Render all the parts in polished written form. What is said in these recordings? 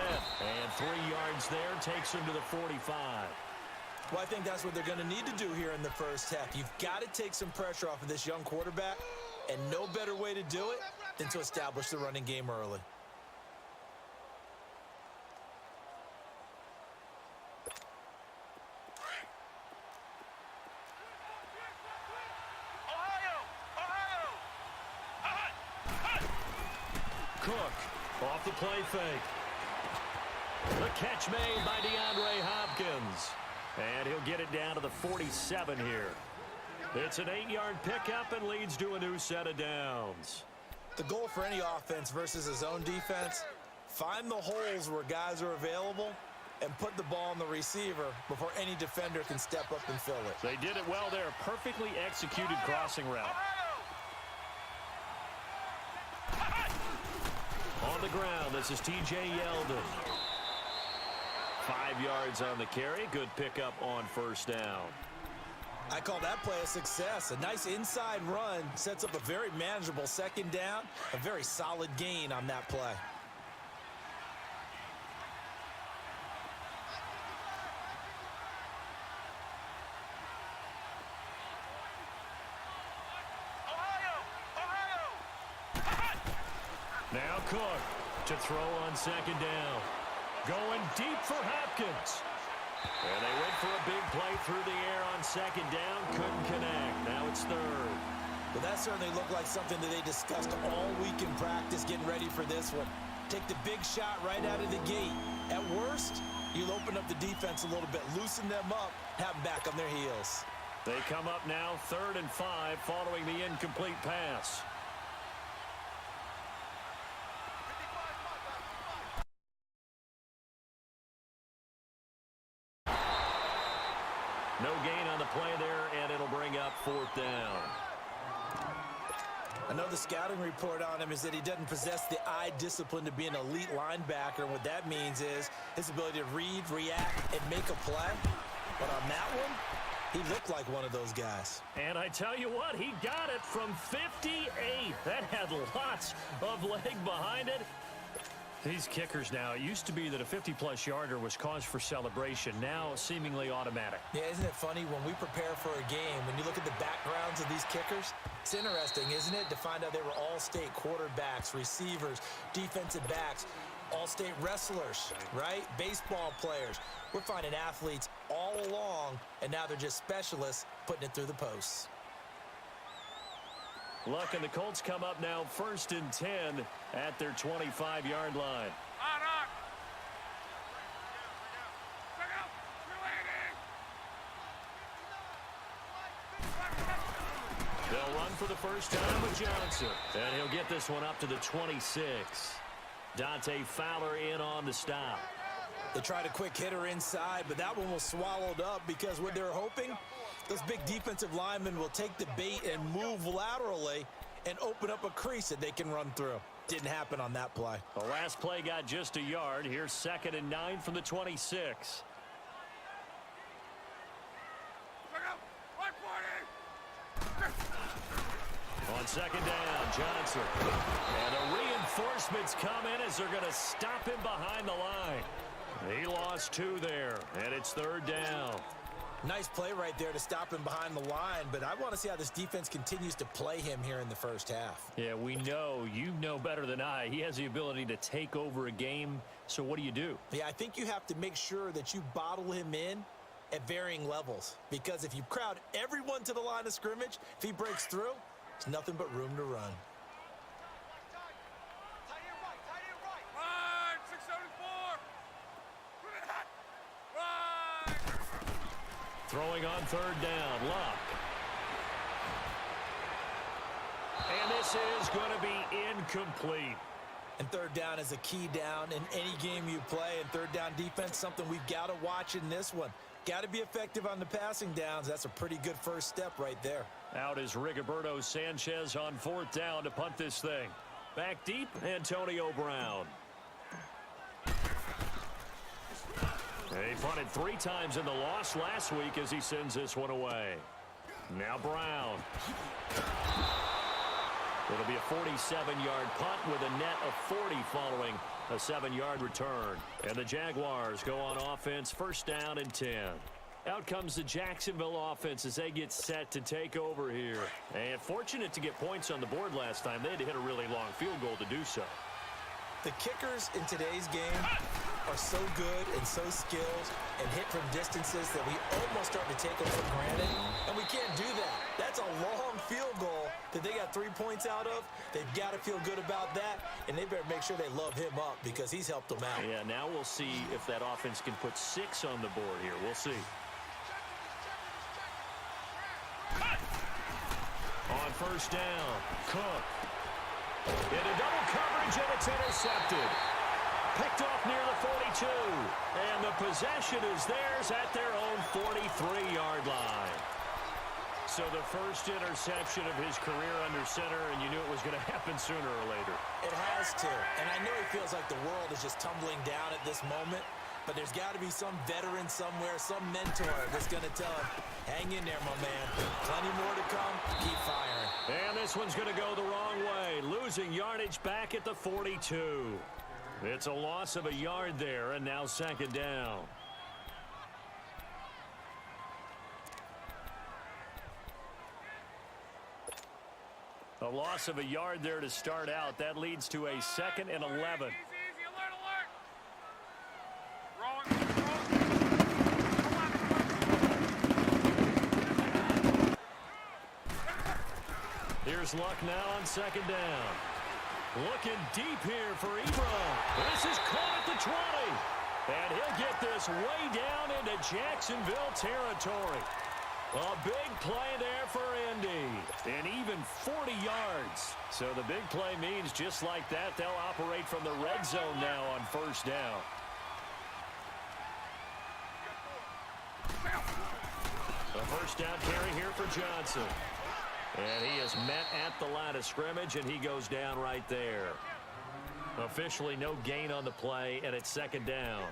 And 3 yards there takes him to the 45. Well, I think that's what they're going to need to do here in the first half. You've got to take some pressure off of this young quarterback, and no better way to do it than to establish the running game early. Cook off the play fake. The catch made by DeAndre Hopkins. And he'll get it down to the 47 here. It's an 8-yard pickup and leads to a new set of downs. The goal for any offense versus a zone defense, find the holes where guys are available and put the ball on the receiver before any defender can step up and fill it. They did it well there. Perfectly executed crossing route. On the ground, this is T.J. Yeldon. 5 yards on the carry. Good pickup on first down. I call that play a success. A nice inside run sets up a very manageable second down. A very solid gain on that play. Now Cook to throw on second down. Going deep for Hopkins. And they went for a big play through the air on second down. Couldn't connect. Now it's third. Well, that certainly looked like something that they discussed all week in practice getting ready for this one. Take the big shot right out of the gate. At worst, you'll open up the defense a little bit, loosen them up, have them back on their heels. They come up now 3rd and 5 following the incomplete pass. No gain on the play there, and it'll bring up 4th down. I know the scouting report on him is that he doesn't possess the eye discipline to be an elite linebacker, and what that means is his ability to read, react, and make a play. But on that one, he looked like one of those guys. And I tell you what, he got it from 58. That had lots of leg behind it. These kickers now, it used to be that a 50-plus yarder was cause for celebration. Now, seemingly automatic. Yeah, isn't it funny when we prepare for a game, when you look at the backgrounds of these kickers, it's interesting, isn't it, to find out they were all-state quarterbacks, receivers, defensive backs, all-state wrestlers, right? Baseball players. We're finding athletes all along, and now they're just specialists putting it through the posts. Look, and the Colts come up now 1st and 10 at their 25-yard line. They'll run for the first time with Johnson, and he'll get this one up to the 26. Dante Fowler in on the stop. They tried a quick hitter inside, but that one was swallowed up because what they're hoping, those big defensive linemen will take the bait and move laterally and open up a crease that they can run through. Didn't happen on that play. The last play got just a yard. Here's 2nd and 9 from the 26. On second down, Johnson. And the reinforcements come in as they're going to stop him behind the line. He lost 2 there, and it's third down. Nice play right there to stop him behind the line, but I want to see how this defense continues to play him here in the first half. Yeah, we know. You know better than I. He has the ability to take over a game, so what do? Yeah, I think you have to make sure that you bottle him in at varying levels, because if you crowd everyone to the line of scrimmage, if he breaks through, there's nothing but room to run. Throwing on third down, Luck. And this is going to be incomplete. And third down is a key down in any game you play. And third down defense, something we've got to watch in this one. Got to be effective on the passing downs. That's a pretty good first step right there. Out is Rigoberto Sanchez on fourth down to punt this thing. Back deep, Antonio Brown. He punted 3 times in the loss last week as he sends this one away. Now Brown. It'll be a 47-yard punt with a net of 40 following a 7-yard return. And the Jaguars go on offense, first down and 10. Out comes the Jacksonville offense as they get set to take over here. And fortunate to get points on the board last time. They had to hit a really long field goal to do so. The kickers in today's game are so good and so skilled and hit from distances that we almost start to take them for granted, and we can't do that. That's a long field goal that they got 3 points out of. They've got to feel good about that, and they better make sure they love him up because he's helped them out. Yeah, now we'll see if that offense can put 6 on the board here. We'll see. On first down, Cook. Into double coverage, and it's intercepted. Picked off near the 42. And the possession is theirs at their own 43-yard line. So the first interception of his career under center, and you knew it was going to happen sooner or later. It has to. And I know he feels like the world is just tumbling down at this moment, but there's got to be some veteran somewhere, some mentor that's going to tell him, hang in there, my man. Plenty more to come. Keep firing. And this one's going to go the wrong way. Losing yardage back at the 42. It's a loss of a yard there, and now second down. A loss of a yard there to start out. That leads to a 2nd and 11. Here's Luck now on second down. Looking deep here for Ebron. This is caught at the 20. And he'll get this way down into Jacksonville territory. A big play there for Indy. And even 40 yards. So the big play means just like that, they'll operate from the red zone now on first down. A first down carry here for Johnson. And he is met at the line of scrimmage, and he goes down right there. Officially no gain on the play, and it's second down.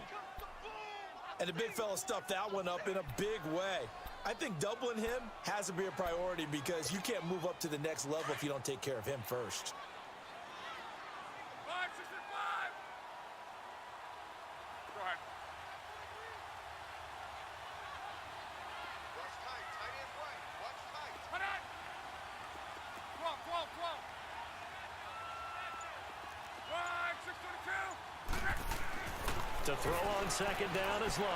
And the big fella stuffed that one up in a big way. I think doubling him has to be a priority because you can't move up to the next level if you don't take care of him first. To throw on second down is Luck.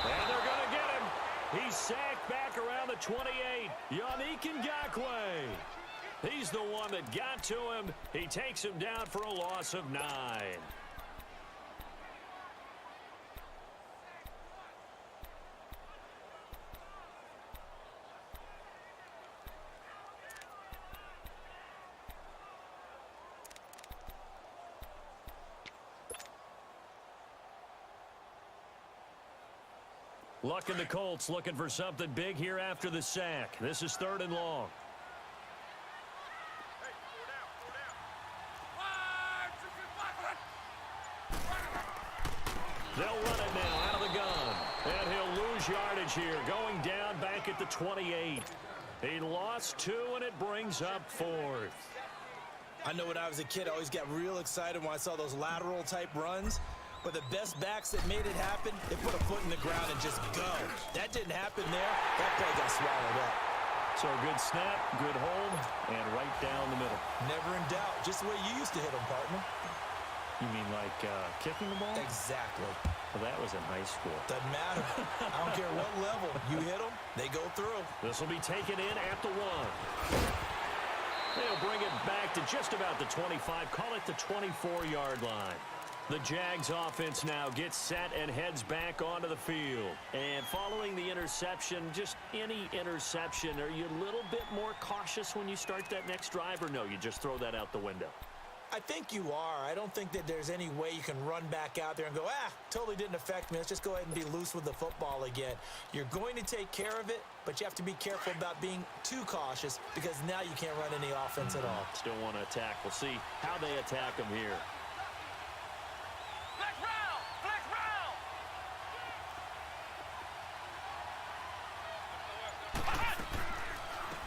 And they're going to get him. He's sacked back around the 28. Yannick Ngakoue. He's the one that got to him. He takes him down for a loss of 9. Luck and the Colts looking for something big here after the sack. This is 3rd and long. They'll run it now out of the gun. And he'll lose yardage here, going down back at the 28. He lost 2, and it brings up 4th. I know when I was a kid, I always got real excited when I saw those lateral-type runs. But the best backs that made it happen, they put a foot in the ground and just go. That didn't happen there. That play got swallowed up. So a good snap, good hold, and right down the middle. Never in doubt. Just the way you used to hit them, partner. You mean like kicking the ball? Exactly. Well, that was in high school. Doesn't matter. I don't care what level. You hit them, they go through. This will be taken in at the 1. They'll bring it back to just about the 25. Call it the 24-yard line. The Jags offense now gets set and heads back onto the field. And following the interception, just any interception, are you a little bit more cautious when you start that next drive, or no, you just throw that out the window? I think you are. I don't think that there's any way you can run back out there and go, totally didn't affect me. Let's just go ahead and be loose with the football again. You're going to take care of it, but you have to be careful about being too cautious because now you can't run any offense at all. Still want to attack. We'll see how they attack them here.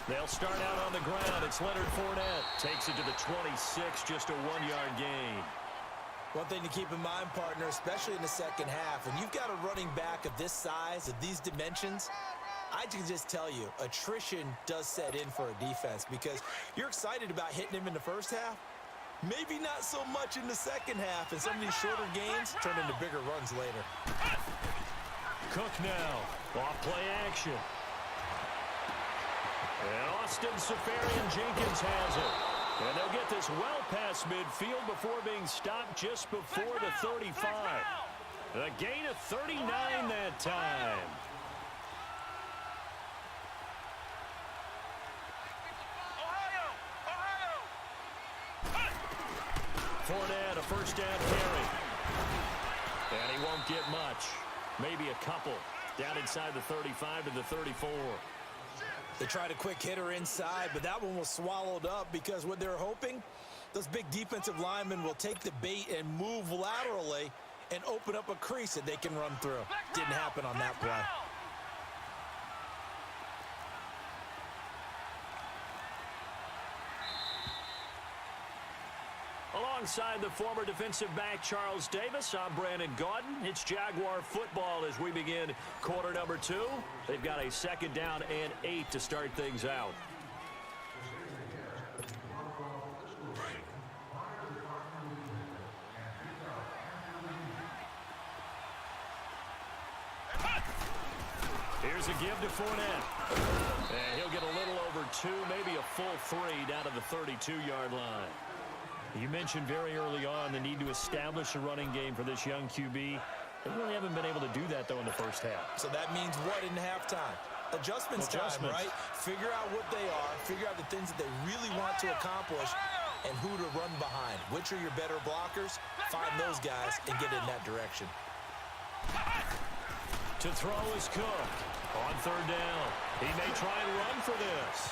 They'll start out on the ground. It's Leonard Fournette. Takes it to the 26, just a 1-yard gain. One thing to keep in mind, partner, especially in the second half, when you've got a running back of this size, of these dimensions, I can just tell you, attrition does set in for a defense because you're excited about hitting him in the first half. Maybe not so much in the second half, and some of these shorter gains turn into bigger runs later. Cook now. Off play action. And Austin Safarian-Jenkins has it. And they'll get this well past midfield before being stopped just before the 35. A gain of 39 that time. Fournette, a first down carry. And he won't get much. Maybe a couple. Down inside the 35 to the 34. They tried a quick hitter inside, but that one was swallowed up because what they're hoping, those big defensive linemen will take the bait and move laterally and open up a crease that they can run through. Didn't happen on that play. Alongside the former defensive back Charles Davis, I'm Brandon Gaudin. It's Jaguar football as we begin quarter number 2. They've got a 2nd down and 8 to start things out. Here's a give to Fournette. And he'll get a little over 2, maybe a full 3 down to the 32-yard line. You mentioned very early on the need to establish a running game for this young QB. They really haven't been able to do that, though, in the first half. So that means what in halftime? Adjustments time, right? Figure out what they are, figure out the things that they really want to accomplish, and who to run behind. Which are your better blockers? Find those guys and get in that direction. To throw is Cook. On 3rd down. He may try and run for this.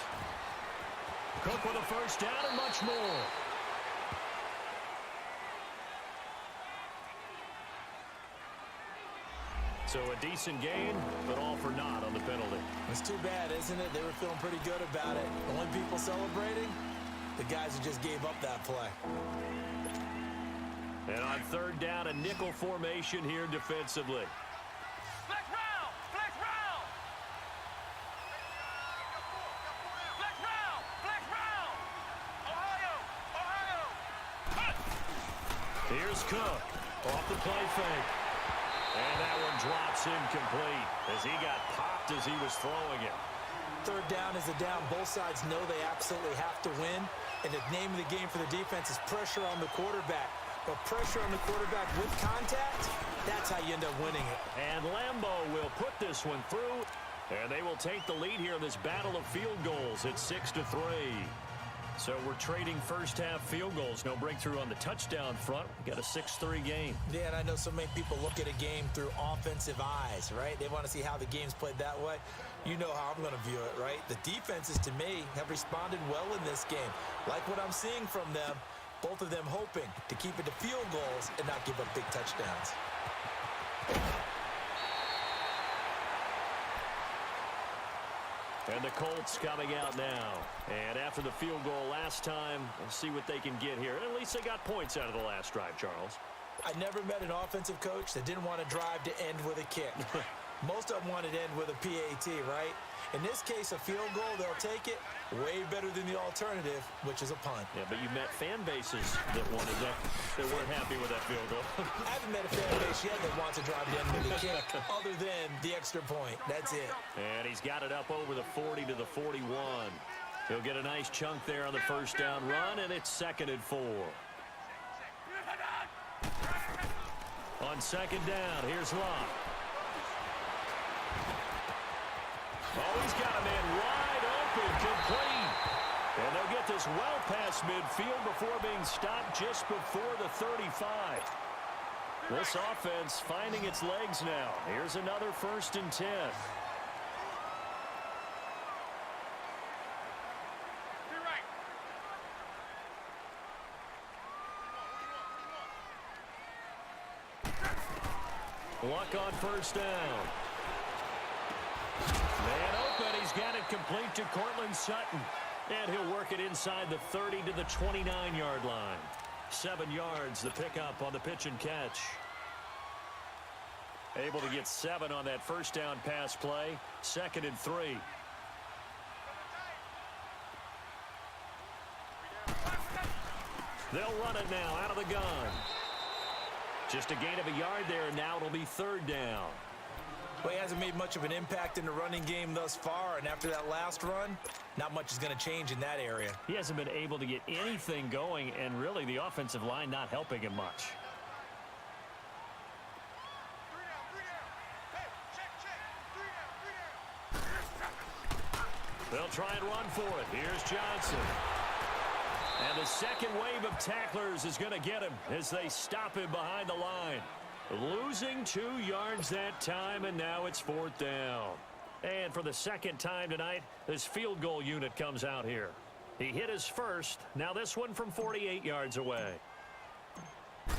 Cook with a first down and much more. So a decent gain, but all for naught on the penalty. It's too bad, isn't it? They were feeling pretty good about it. The only people celebrating, the guys who just gave up that play. And on 3rd down, a nickel formation here defensively. Flex round! Flex round! Flex round! Flex round! Ohio! Ohio! Here's Cook. Off the play fake. And that one drops incomplete as he got popped as he was throwing it. 3rd down is a down. Both sides know they absolutely have to win. And the name of the game for the defense is pressure on the quarterback. But pressure on the quarterback with contact, that's how you end up winning it. And Lambeau will put this one through. And they will take the lead here in this battle of field goals at 6-3. So we're trading first half field goals. No breakthrough on the touchdown front. We got a 6-3 game. Yeah, and I know so many people look at a game through offensive eyes, right? They want to see how the game's played that way. You know how I'm going to view it, right? The defenses, to me, have responded well in this game. Like what I'm seeing from them, both of them hoping to keep it to field goals and not give up big touchdowns. And the Colts coming out now. And after the field goal last time, we'll see what they can get here. At least they got points out of the last drive, Charles. I never met an offensive coach that didn't want to drive to end with a kick. Most of them wanted to end with a PAT, right? In this case, a field goal, they'll take it. Way better than the alternative, which is a punt. Yeah, but you met fan bases that wanted that, that weren't happy with that field goal. I haven't met a fan base yet that wants to drive to end with a kick other than the extra point. That's it. And he's got it up over the 40 to the 41. He'll get a nice chunk there on the first down run, and it's 2nd and 4. On 2nd down, here's Locke. Oh, he's got a man wide open, complete. And they'll get this well past midfield before being stopped just before the 35. This offense finding its legs now. Here's another 1st and 10. Luck on 1st down. Man open. He's got it complete to Cortland Sutton. And he'll work it inside the 30 to the 29-yard line. 7 yards, the pickup on the pitch and catch. Able to get 7 on that first down pass play. 2nd and 3. They'll run it now out of the gun. Just a gain of a yard there, and now it'll be 3rd down. Well, he hasn't made much of an impact in the running game thus far, and after that last run, not much is going to change in that area. He hasn't been able to get anything going, and really the offensive line not helping him much. They'll try and run for it. Here's Johnson. And the second wave of tacklers is going to get him as they stop him behind the line. Losing 2 yards that time, and now it's 4th down. And for the second time tonight, this field goal unit comes out here. He hit his first. Now this one from 48 yards away. Oh,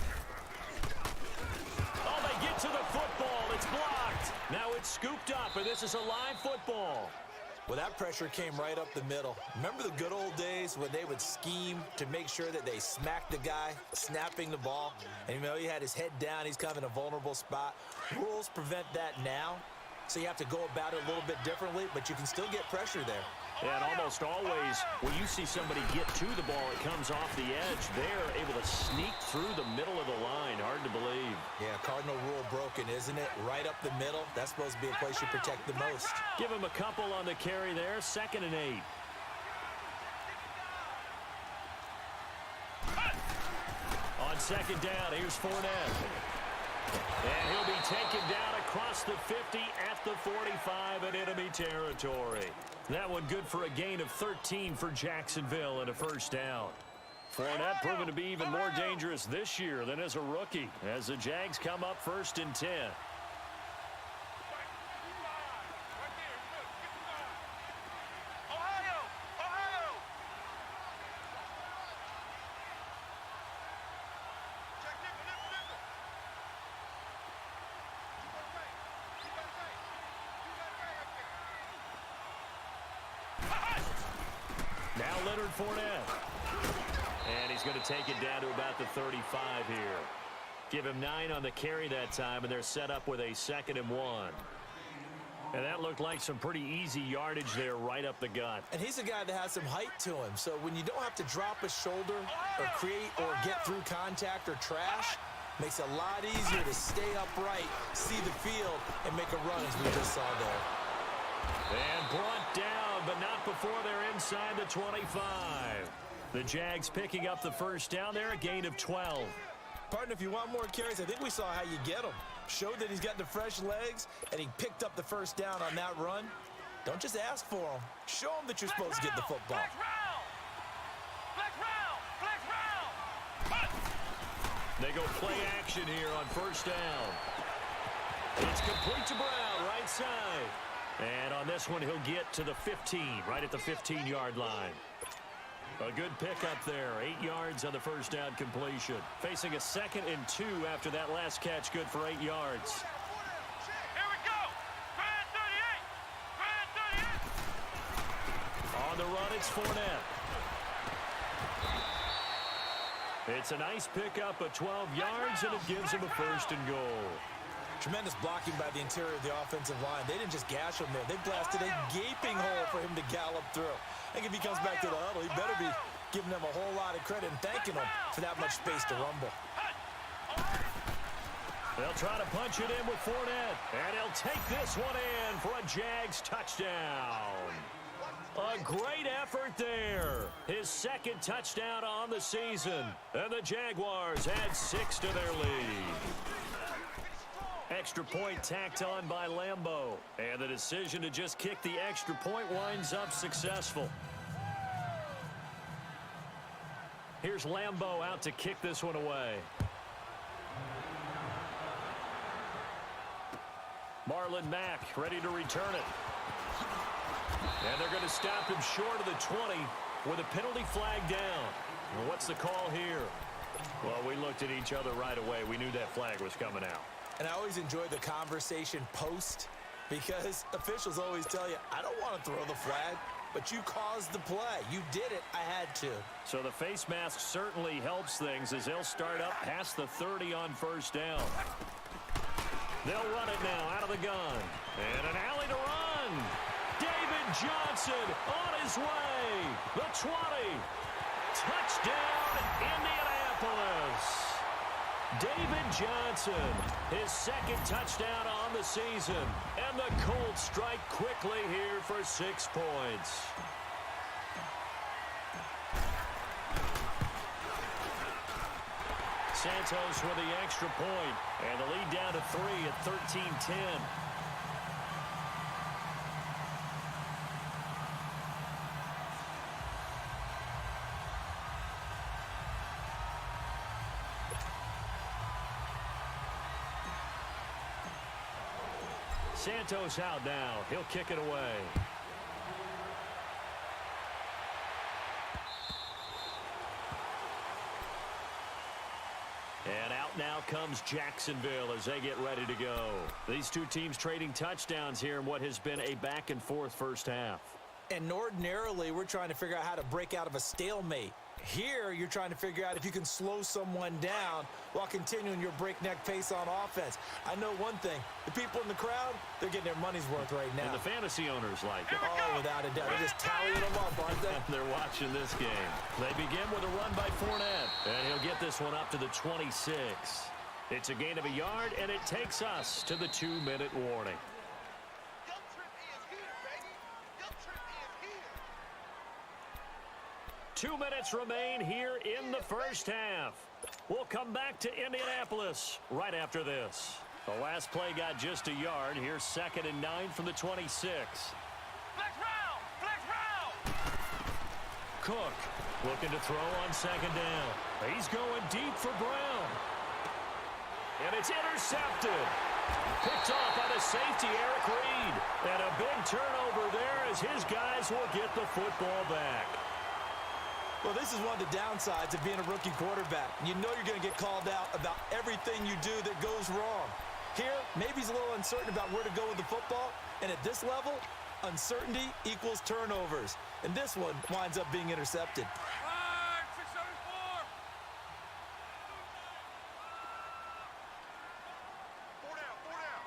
they get to the football. It's blocked. Now it's scooped up, and this is a live football. Well, that pressure came right up the middle. Remember the good old days when they would scheme to make sure that they smacked the guy snapping the ball? And, you know, he had his head down. He's kind of in a vulnerable spot. Rules prevent that now, so you have to go about it a little bit differently, but you can still get pressure there. And almost always, when you see somebody get to the ball, it comes off the edge. They're able to sneak through the middle of the line. Hard to believe. Yeah, cardinal rule broken, isn't it? Right up the middle. That's supposed to be a place you protect the most. Give him a couple on the carry there. 2nd and 8. On 2nd down, here's Fournette. And he'll be taken down across the 50 at the 45 in enemy territory. That one good for a gain of 13 for Jacksonville and a 1st down. Fournette proven to be even more dangerous this year than as a rookie as the Jags come up 1st and 10. Now Leonard Fournette. And he's going to take it down to about the 35 here. Give him 9 on the carry that time, and they're set up with a 2nd and 1. And that looked like some pretty easy yardage there right up the gut. And he's a guy that has some height to him, so when you don't have to drop a shoulder or create or get through contact or trash, makes it a lot easier to stay upright, see the field, and make a run as we just saw there. And brought down, but not before they're inside the 25. The Jags picking up the 1st down there, a gain of 12. Partner, if you want more carries, I think we saw how you get them. Showed that he's got the fresh legs, and he picked up the 1st down on that run. Don't just ask for them. Show them that you're supposed to get the football. They go play action here on 1st down. It's complete to Brown, right side. And on this one, he'll get to the 15, right at the 15-yard line. A good pickup there. 8 yards on the 1st down completion. Facing a 2nd and 2 after that last catch, good for 8 yards. Here we go. Grand 38. Grand 38. the run, it's Fournette. It's a nice pickup of 12 yards, and it gives him a 1st and goal. Tremendous blocking by the interior of the offensive line. They didn't just gash him there. They blasted a gaping hole for him to gallop through. I think if he comes back to the huddle, he better be giving them a whole lot of credit and thanking them for that much space to rumble. They'll try to punch it in with Fournette, and he'll take this one in for a JAX touchdown. A great effort there. His 2nd touchdown on the season, and the Jaguars add 6 to their lead. Extra point tacked on by Lambeau, and the decision to just kick the extra point winds up successful. Here's Lambeau out to kick this one away. Marlon Mack ready to return it. And they're going to stop him short of the 20 with a penalty flag down. And what's the call here? Well, we looked at each other right away. We knew that flag was coming out. And I always enjoy the conversation post because officials always tell you, I don't want to throw the flag, but you caused the play. You did it. I had to. So the face mask certainly helps things as they'll start up past the 30 on 1st down. They'll run it now out of the gun. And an alley to run. David Johnson on his way. The 20. Touchdown, Indianapolis. David Johnson, his 2nd touchdown on the season. And the Colts strike quickly here for 6 points. Santos with the extra point, and the lead down to 3 at 13-10. Santos out now. He'll kick it away. And out now comes Jacksonville as they get ready to go. These two teams trading touchdowns here in what has been a back-and-forth 1st half. And ordinarily, we're trying to figure out how to break out of a stalemate. Here, you're trying to figure out if you can slow someone down while continuing your breakneck pace on offense. I know one thing. The people in the crowd, they're getting their money's worth right now. And the fantasy owners like it. Oh, without a doubt. They're just tallying them up, aren't they? They're watching this game. They begin with a run by Fournette, and he'll get this one up to the 26. It's a gain of a yard, and it takes us to the 2-minute warning. 2 minutes remain here in the 1st half. We'll come back to Indianapolis right after this. The last play got just a yard. Here's 2nd and 9 from the 26. Flex round! Flex round! Cook looking to throw on 2nd down. He's going deep for Brown. And it's intercepted. Picked off by the safety, Eric Reed. And a big turnover there as his guys will get the football back. Well, this is one of the downsides of being a rookie quarterback. You know you're going to get called out about everything you do that goes wrong. Here, maybe he's a little uncertain about where to go with the football. And at this level, uncertainty equals turnovers. And this one winds up being intercepted. Line, 674! 4 down, 4 down.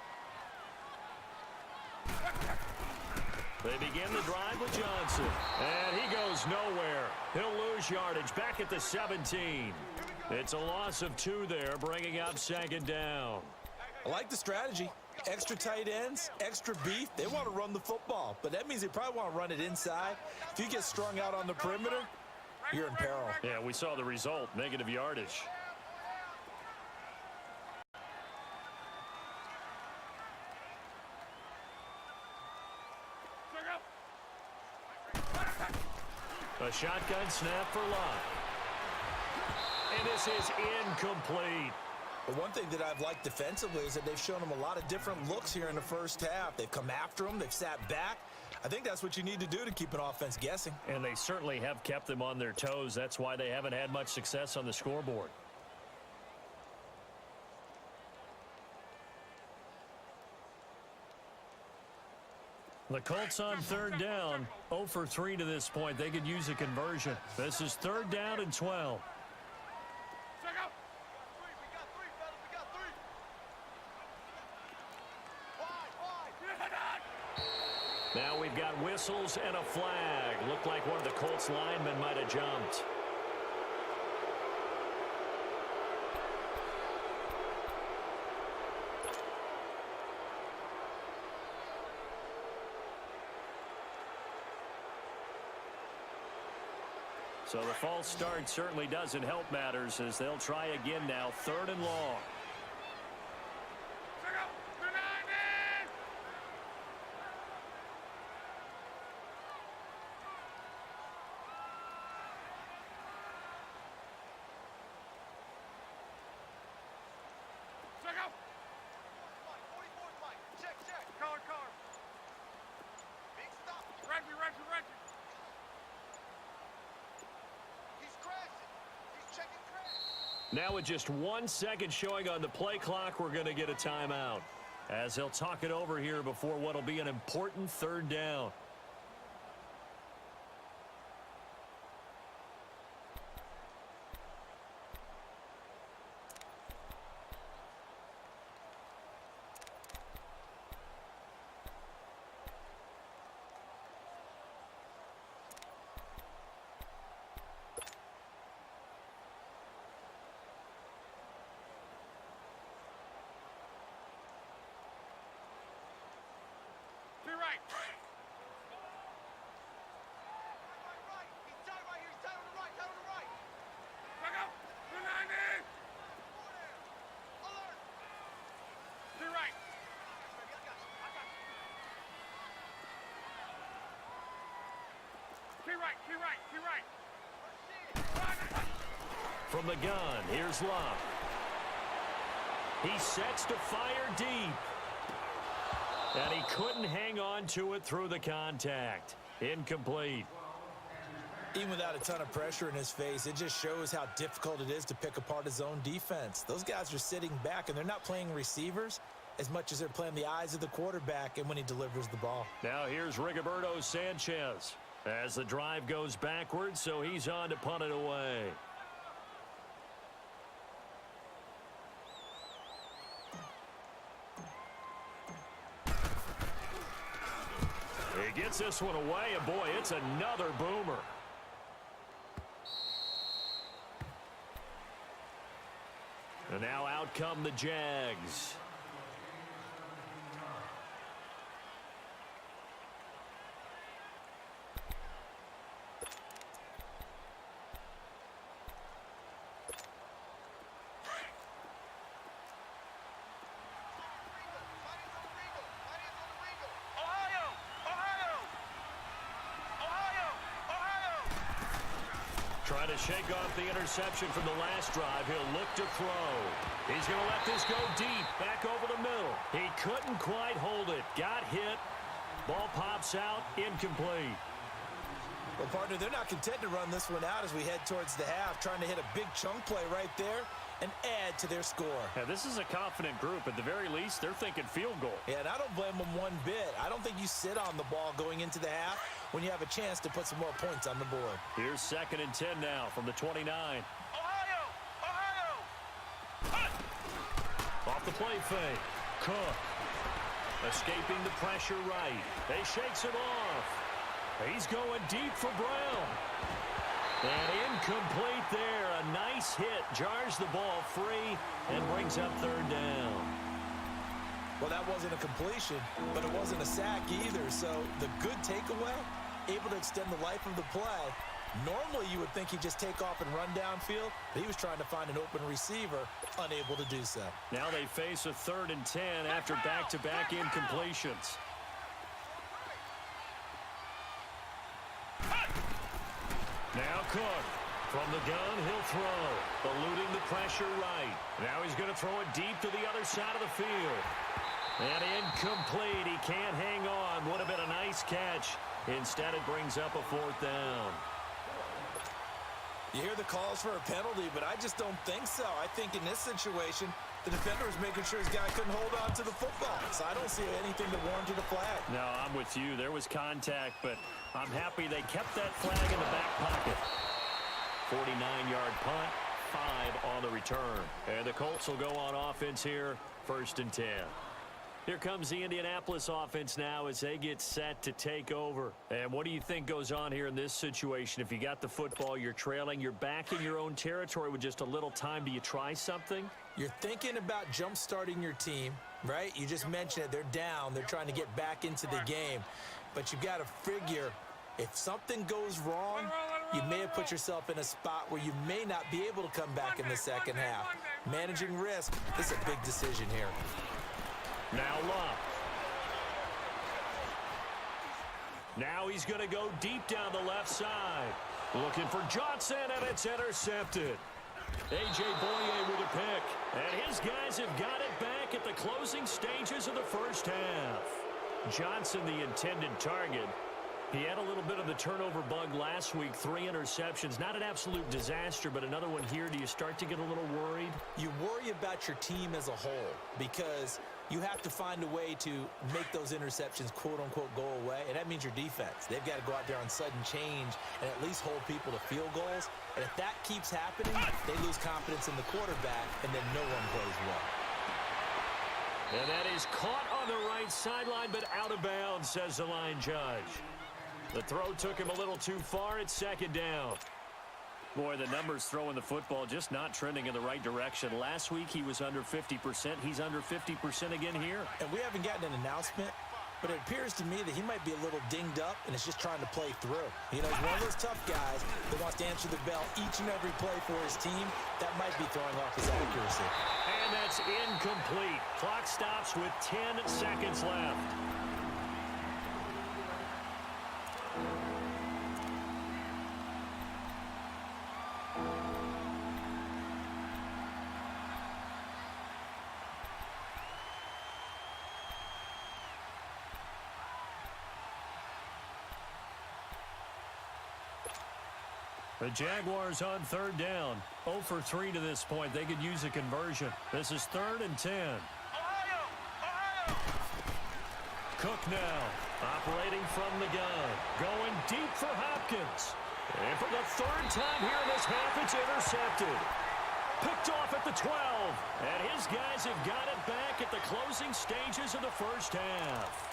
They begin the drive with Johnson. And he goes nowhere. He'll lose yardage back at the 17. It's a loss of 2 there, bringing up 2nd down. I like the strategy. Extra tight ends, extra beef. They want to run the football, but that means they probably want to run it inside. If you get strung out on the perimeter, you're in peril. Yeah, we saw the result, negative yardage. A shotgun snap for Lott. And this is incomplete. But one thing that I've liked defensively is that they've shown them a lot of different looks here in the 1st half. They've come after them. They've sat back. I think that's what you need to do to keep an offense guessing. And they certainly have kept them on their toes. That's why they haven't had much success on the scoreboard. The Colts on third down, 0 for 3 to this point. They could use a conversion. This is third down and 12. Check out. We got three, fellas. We got three. Wide. Now we've got whistles and a flag. Looked like one of the Colts linemen might have jumped. So the false start certainly doesn't help matters as they'll try again now, third and long. Check out. They're 90. Check out. Mike, 44's Mike. Check, check. Color. Big stop. Reggie. He's crashing. He's checking crash. Now with just 1 second showing on the play clock, we're going to get a timeout as they'll talk it over here before what will be an important third down. To your right. Right. He's tied right here. He's tied on the right. Tied on the right. Check out. They're 90. Over there. Alert. To your right. Baby, I got you. To your right. From the gun, here's Love. He sets to fire deep. And he couldn't hang on to it through the contact. Incomplete. Even without a ton of pressure in his face, it just shows how difficult it is to pick apart his own defense. Those guys are sitting back, and they're not playing receivers as much as they're playing the eyes of the quarterback and when he delivers the ball. Now here's Rigoberto Sanchez as the drive goes backwards, so he's on to punt it away. He gets this one away, and boy, it's another boomer. And now out come the JAGs. Trying to shake off the interception from the last drive. He'll look to throw. He's going to let this go deep, back over the middle. He couldn't quite hold it. Got hit. Ball pops out, incomplete. Well, partner, they're not content to run this one out as we head towards the half, trying to hit a big chunk play right there and add to their score. Yeah, this is a confident group. At the very least, they're thinking field goal. Yeah, and I don't blame them one bit. I don't think you sit on the ball going into the half when you have a chance to put some more points on the board. Here's 2nd and 10 now from the 29. Ohio! Off the play fake. Cook. Escaping the pressure right. He shakes it off. He's going deep for Brown. And incomplete there. A nice hit. Jars the ball free and brings up third down. Well, that wasn't a completion, but it wasn't a sack either. So the good takeaway, able to extend the life of the play. Normally, you would think he'd just take off and run downfield, but he was trying to find an open receiver, unable to do so. Now they face a 3rd and 10 after back-to-back incompletions. Now Cook. From the gun, he'll throw. Eluding the pressure right. Now he's going to throw it deep to the other side of the field. And incomplete. He can't hang on. Would have been a nice catch. Instead, it brings up a 4th down. You hear the calls for a penalty, but I just don't think so. I think in this situation, The defender was making sure his guy couldn't hold on to the football. So I don't see anything that warranted a flag. No, I'm with you. There was contact, but I'm happy they kept that flag in the back pocket. 49-yard punt, 5 on the return. And the Colts will go on offense here, 1st and 10. Here comes the Indianapolis offense now as they get set to take over. And what do you think goes on here in this situation? If you got the football, you're trailing, you're back in your own territory with just a little time. Do you try something? You're thinking about jump-starting your team, right? You just mentioned it. They're down. They're trying to get back into the game. But you've got to figure if something goes wrong, you may have put yourself in a spot where you may not be able to come back in the second half. Managing risk is a big decision here. Now Luck. Now he's going to go deep down the left side. Looking for Johnson, and it's intercepted. A.J. Boye with a pick. And his guys have got it back at the closing stages of the first half. Johnson, the intended target. He had a little bit of the turnover bug last week. 3 interceptions. Not an absolute disaster, but another one here. Do you start to get a little worried? You worry about your team as a whole because you have to find a way to make those interceptions, quote-unquote, go away, and that means your defense. They've got to go out there on sudden change and at least hold people to field goals. And if that keeps happening, they lose confidence in the quarterback, and then no one plays well. And that is caught on the right sideline, but out of bounds, says the line judge. The throw took him a little too far. It's 2nd down. Boy, the numbers throwing the football just not trending in the right direction. Last week he was under 50%. He's under 50% again here. And we haven't gotten an announcement, but it appears to me that he might be a little dinged up and is just trying to play through. You know, he's one of those tough guys that wants to answer the bell each and every play for his team. That might be throwing off his accuracy. And that's incomplete. Clock stops with 10 seconds left. The Jaguars on 3rd down. 0 for 3 to this point. They could use a conversion. This is 3rd and 10. Cook now, operating from the gun. Going deep for Hopkins. And for the 3rd time here in this half, it's intercepted. Picked off at the 12. And his guys have got it back at the closing stages of the first half.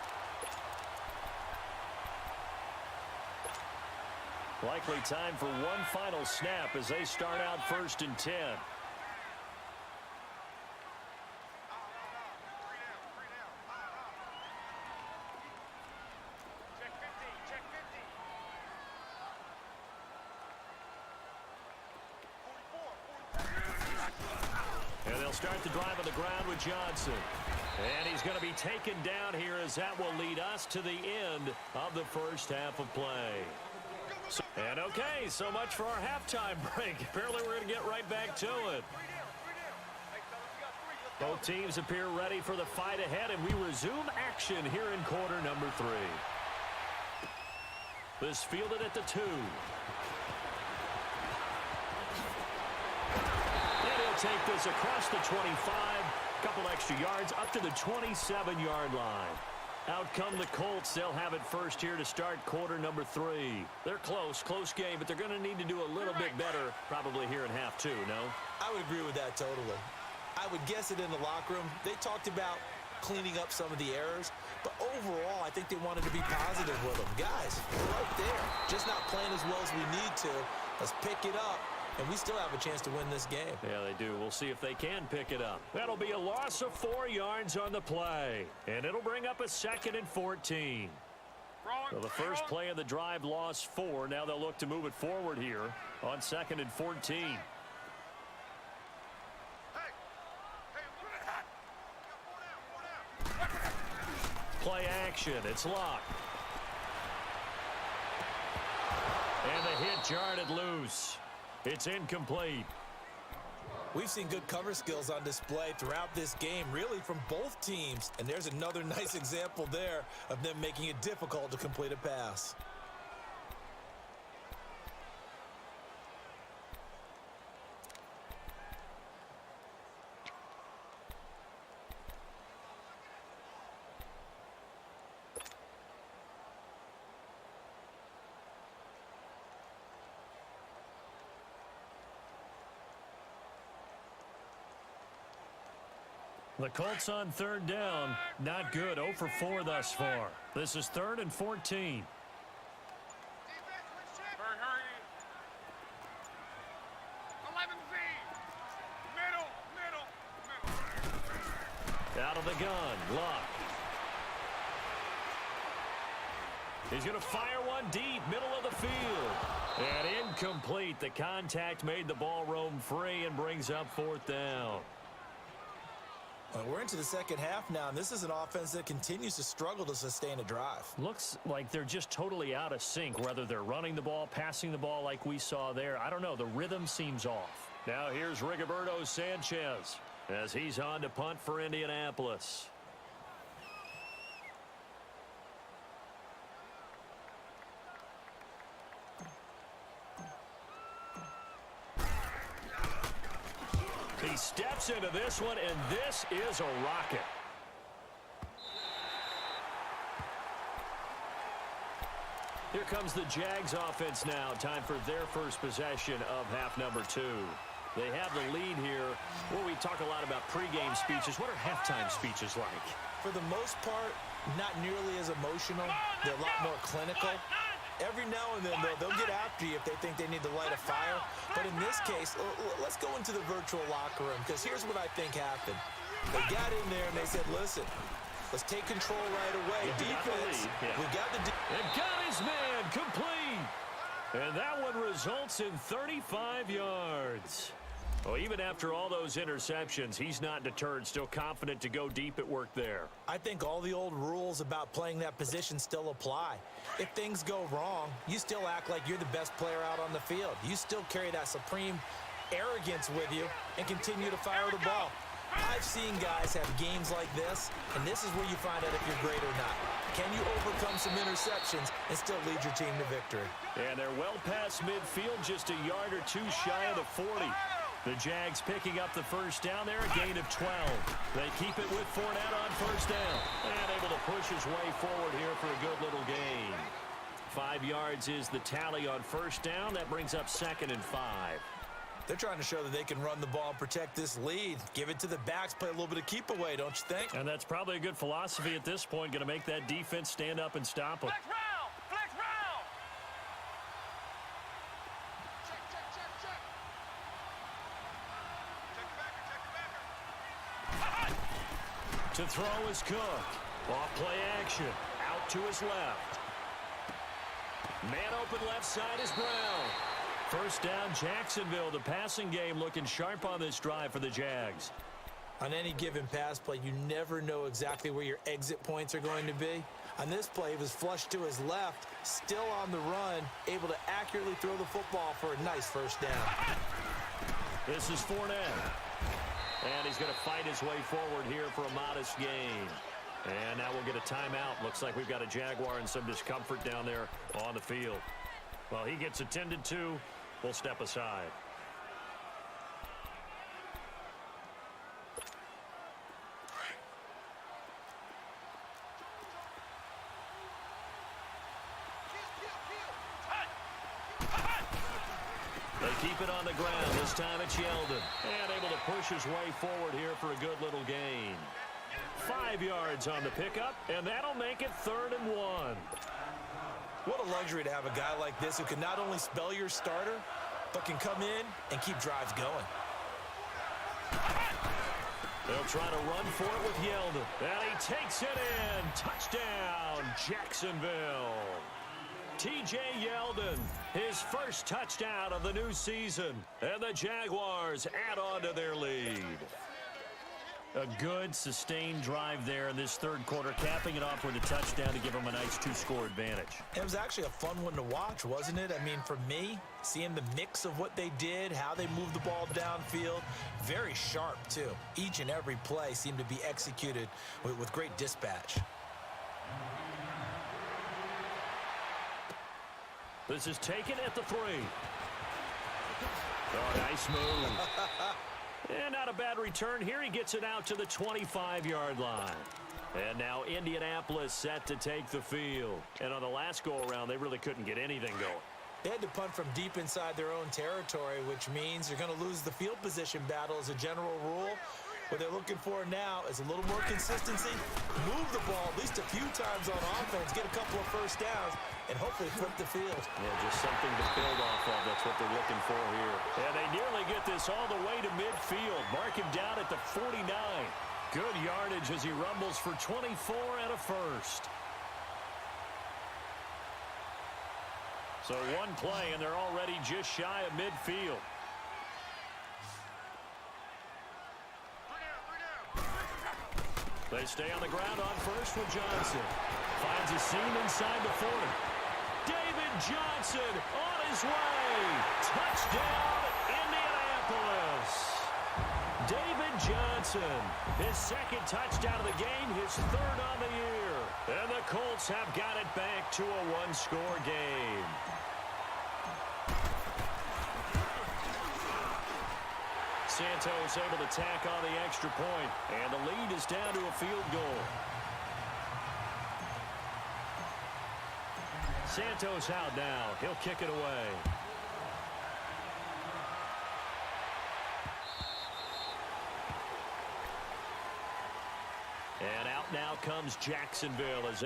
Likely time for one final snap as they start out 1st and 10. Check 50, check 50. And they'll start the drive on the ground with Johnson. And he's going to be taken down here as that will lead us to the end of the first half of play. And okay, so much for our halftime break. Apparently we're going to get right back to it. Both teams appear ready for the fight ahead, and we resume action here in quarter number 3. This fielded at the 2. And he'll take this across the 25. Couple extra yards up to the 27-yard line. Out come the Colts. They'll have it first here to start quarter number 3. They're close game, but they're going to need to do a little bit better probably here in half 2, no? I would agree with that totally. I would guess it in the locker room. They talked about cleaning up some of the errors, but overall, I think they wanted to be positive with them. Guys, we're right there. Just not playing as well as we need to. Let's pick it up. And we still have a chance to win this game. Yeah, they do. We'll see if they can pick it up. That'll be a loss of 4 yards on the play. And it'll bring up a 2nd and 14. So the first play of the drive lost 4. Now they'll look to move it forward here on 2nd and 14. Play action. It's locked. And the hit jarred it loose. It's incomplete. We've seen good cover skills on display throughout this game, really from both teams. And there's another nice example there of them making it difficult to complete a pass. The Colts on third down. Not good. 0 for 4 thus far. This is 3rd and 14. Defense, switch check. Hurry, hurry. 11Z. Middle. Out of the gun. Luck. He's going to fire one deep, middle of the field. And incomplete. The contact made the ball roam free and brings up 4th down. Well, we're into the second half now, and this is an offense that continues to struggle to sustain a drive. Looks like they're just totally out of sync, whether they're running the ball, passing the ball like we saw there. I don't know. The rhythm seems off. Now here's Rigoberto Sanchez as he's on to punt for Indianapolis. He steps into this one, and this is a rocket. Here comes the Jags offense now. Time for their first possession of half number 2. They have the lead here. Well, we talk a lot about pregame speeches. What are halftime speeches like? For the most part, not nearly as emotional. They're a lot more clinical. Every now and then, they'll get after you if they think they need to light a fire. But in this case, let's go into the virtual locker room, because here's what I think happened. They got in there and they said, listen, let's take control right away. Defense, we got the... And got his man complete. And that one results in 35 yards. Well, even after all those interceptions, he's not deterred, still confident to go deep at work there. I think all the old rules about playing that position still apply. If things go wrong, you still act like you're the best player out on the field. You still carry that supreme arrogance with you and continue to fire the ball. I've seen guys have games like this, and this is where you find out if you're great or not. Can you overcome some interceptions and still lead your team to victory? And they're well past midfield, just a yard or two shy of the 40. The Jags picking up the first down there, a gain of 12. They keep it with Fournette on first down. And able to push his way forward here for a good little gain. 5 yards is the tally on first down. That brings up 2nd and 5. They're trying to show that they can run the ball and protect this lead. Give it to the backs, play a little bit of keep away, don't you think? And that's probably a good philosophy at this point. Going to make that defense stand up and stop them. Flex round. Flex round. Check, check, check, check. Check the backer. To throw is Cook. Off play action. Out to his left. Man open left side is Brown. First down, Jacksonville. The passing game looking sharp on this drive for the Jags. On any given pass play, you never know exactly where your exit points are going to be. On this play, he was flushed to his left, still on the run, able to accurately throw the football for a nice first down. This is Fournette. And he's going to fight his way forward here for a modest gain. And now we'll get a timeout. Looks like we've got a Jaguar in some discomfort down there on the field. Well, he gets attended to. We'll step aside. They keep it on the ground. This time it's Yeldon. And able to push his way forward here for a good little gain. 5 yards on the pickup, and that'll make it 3rd and 1. What a luxury to have a guy like this who can not only spell your starter, but can come in and keep drives going. They'll try to run for it with Yeldon. And he takes it in. Touchdown, Jacksonville. T.J. Yeldon, his first touchdown of the new season. And the Jaguars add on to their lead. A good, sustained drive there in this third quarter, capping it off with a touchdown to give them a nice 2-score advantage. It was actually a fun one to watch, wasn't it? I mean, for me, seeing the mix of what they did, how they moved the ball downfield, very sharp, too. Each and every play seemed to be executed with great dispatch. This is taken at the 3. Oh, nice move. And not a bad return here. He gets it out to the 25-yard line. And now Indianapolis set to take the field. And on the last go-around, they really couldn't get anything going. They had to punt from deep inside their own territory, which means you're going to lose the field position battle as a general rule. What they're looking for now is a little more consistency, move the ball at least a few times on offense, get a couple of first downs, and hopefully flip the field. Yeah, just something to build off of. That's what they're looking for here. And they nearly get this all the way to midfield. Mark him down at the 49. Good yardage as he rumbles for 24 and a first. So one play, and they're already just shy of midfield. They stay on the ground on first with Johnson. Finds a seam inside the 40. David Johnson on his way. Touchdown, Indianapolis. David Johnson, his second touchdown of the game, his third on the year. And the Colts have got it back to a one-score game. Santos able to tack on the extra point, and the lead is down to a field goal. Santos out now. He'll kick it away. And out now comes Jacksonville as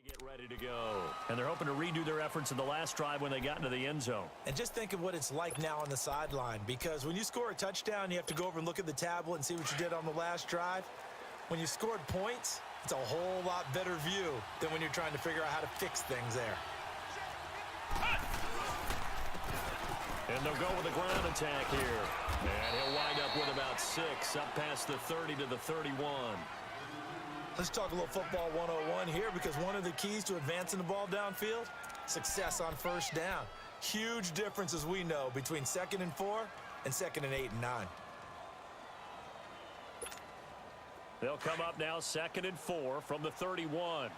get ready to go. And they're hoping to redo their efforts in the last drive when they got into the end zone. And just think of what it's like now on the sideline, because when you score a touchdown, you have to go over and look at the tablet and see what you did on the last drive. When you scored points, it's a whole lot better view than when you're trying to figure out how to fix things there. And they'll go with a ground attack here. And he'll wind up with about 6, up past the 30 to the 31. Let's talk a little football 101 here, because one of the keys to advancing the ball downfield, success on first down. Huge difference, as we know, between 2nd and 4 and 2nd and 8 and 9. They'll come up now 2nd and 4 from the 31.